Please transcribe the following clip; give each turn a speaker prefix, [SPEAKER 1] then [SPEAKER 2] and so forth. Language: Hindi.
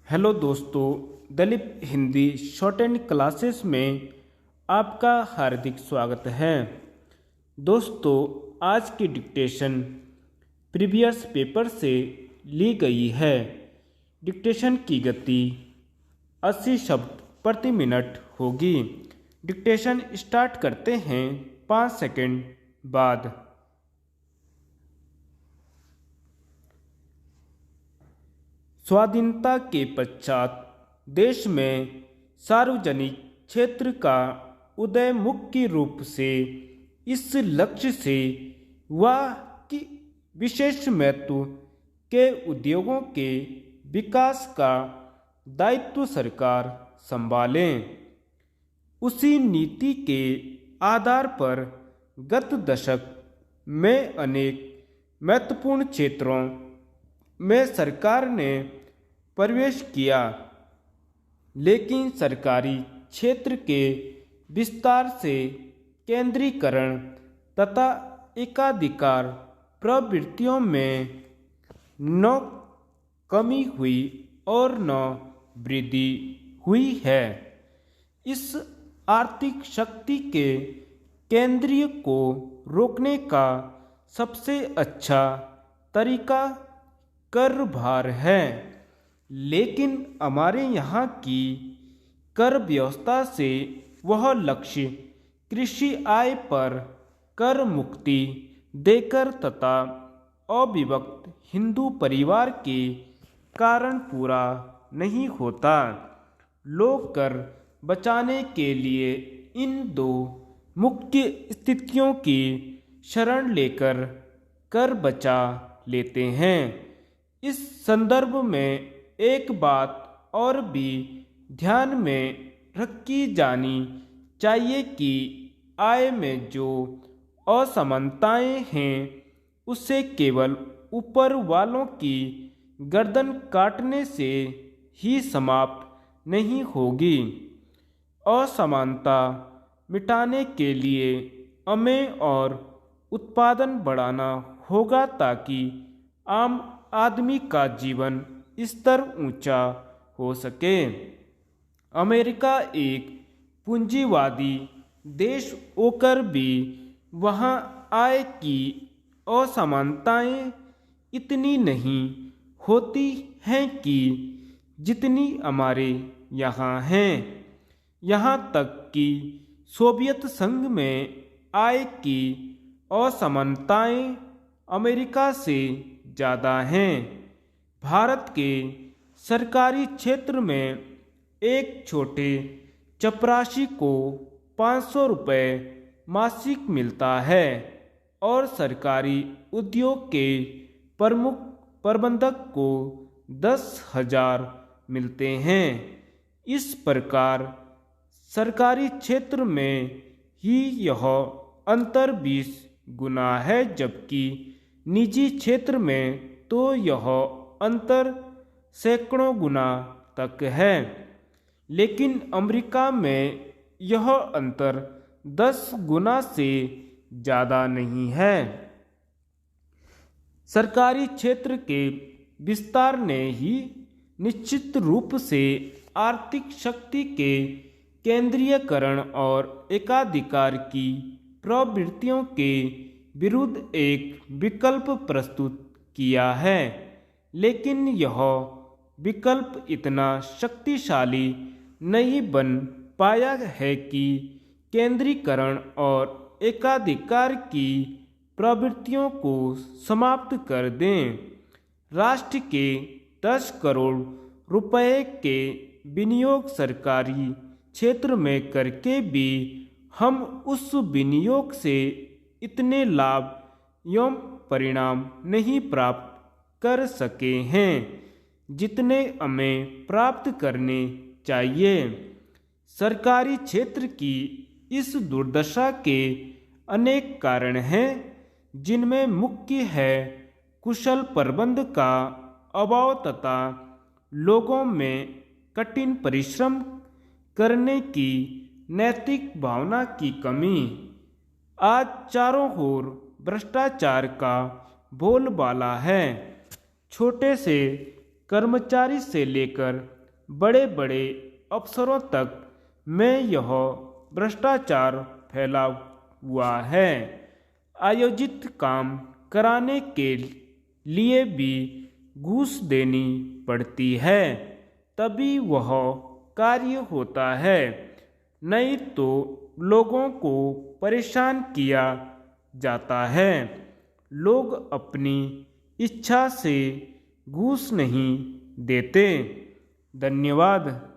[SPEAKER 1] हेलो दोस्तों, Dalip Hindi shorthand classes में आपका हार्दिक स्वागत है। दोस्तों, आज की डिक्टेशन प्रीवियस पेपर से ली गई है। डिक्टेशन की गति 80 शब्द प्रति मिनट होगी। डिक्टेशन स्टार्ट करते हैं 5 सेकंड बाद। स्वाधीनता के पश्चात देश में सार्वजनिक क्षेत्र का उदय मुख्य रूप से इस लक्ष्य से हुआ कि विशेष महत्व के उद्योगों के विकास का दायित्व सरकार संभालें। उसी नीति के आधार पर गत दशक में अनेक महत्वपूर्ण क्षेत्रों में सरकार ने प्रवेश किया, लेकिन सरकारी क्षेत्र के विस्तार से केंद्रीकरण तथा एकाधिकार प्रवृत्तियों में न कमी हुई और न वृद्धि हुई है। इस आर्थिक शक्ति के केंद्रीय को रोकने का सबसे अच्छा तरीका कर भार है, लेकिन हमारे यहाँ की कर व्यवस्था से वह लक्ष्य कृषि आय पर कर मुक्ति देकर तथा अविभक्त हिंदू परिवार के कारण पूरा नहीं होता। लोग कर बचाने के लिए इन दो मुख्य स्थितियों की शरण लेकर कर बचा लेते हैं। इस संदर्भ में एक बात और भी ध्यान में रखी जानी चाहिए कि आय में जो असमानताएं हैं उससे केवल ऊपर वालों की गर्दन काटने से ही समाप्त नहीं होगी। असमानता मिटाने के लिए हमें और उत्पादन बढ़ाना होगा ताकि आम आदमी का जीवन स्तर ऊंचा हो सके। अमेरिका एक पूंजीवादी देश होकर भी वहाँ आय की असमानताएं इतनी नहीं होती हैं कि जितनी हमारे यहाँ हैं। यहाँ तक कि सोवियत संघ में आय की असमानताएं अमेरिका से ज़्यादा हैं। भारत के सरकारी क्षेत्र में एक छोटे चपरासी को 500 रुपये मासिक मिलता है और सरकारी उद्योग के प्रमुख प्रबंधक को 10,000 मिलते हैं। इस प्रकार सरकारी क्षेत्र में ही यह अंतर 20 गुना है, जबकि निजी क्षेत्र में तो यह अंतर सैकड़ों गुना तक है। लेकिन अमेरिका में यह अंतर 10 गुना से ज़्यादा नहीं है। सरकारी क्षेत्र के विस्तार ने ही निश्चित रूप से आर्थिक शक्ति के केंद्रीयकरण और एकाधिकार की प्रवृत्तियों के विरुद्ध एक विकल्प प्रस्तुत किया है, लेकिन यह विकल्प इतना शक्तिशाली नहीं बन पाया है कि केंद्रीकरण और एकाधिकार की प्रवृत्तियों को समाप्त कर दें। राष्ट्र के 10 करोड़ रुपए के विनियोग सरकारी क्षेत्र में करके भी हम उस विनियोग से इतने लाभ एवं परिणाम नहीं प्राप्त कर सके हैं जितने हमें प्राप्त करने चाहिए। सरकारी क्षेत्र की इस दुर्दशा के अनेक कारण हैं, जिनमें मुख्य है कुशल प्रबंध का अभाव तथा लोगों में कठिन परिश्रम करने की नैतिक भावना की कमी। आज चारों ओर भ्रष्टाचार का बोलबाला है। छोटे से कर्मचारी से लेकर बड़े बड़े अफसरों तक में यह भ्रष्टाचार फैला हुआ है। आयोजित काम कराने के लिए भी घूस देनी पड़ती है, तभी वह कार्य होता है, नहीं तो लोगों को परेशान किया जाता है। लोग अपनी इच्छा से घूस नहीं देते। धन्यवाद।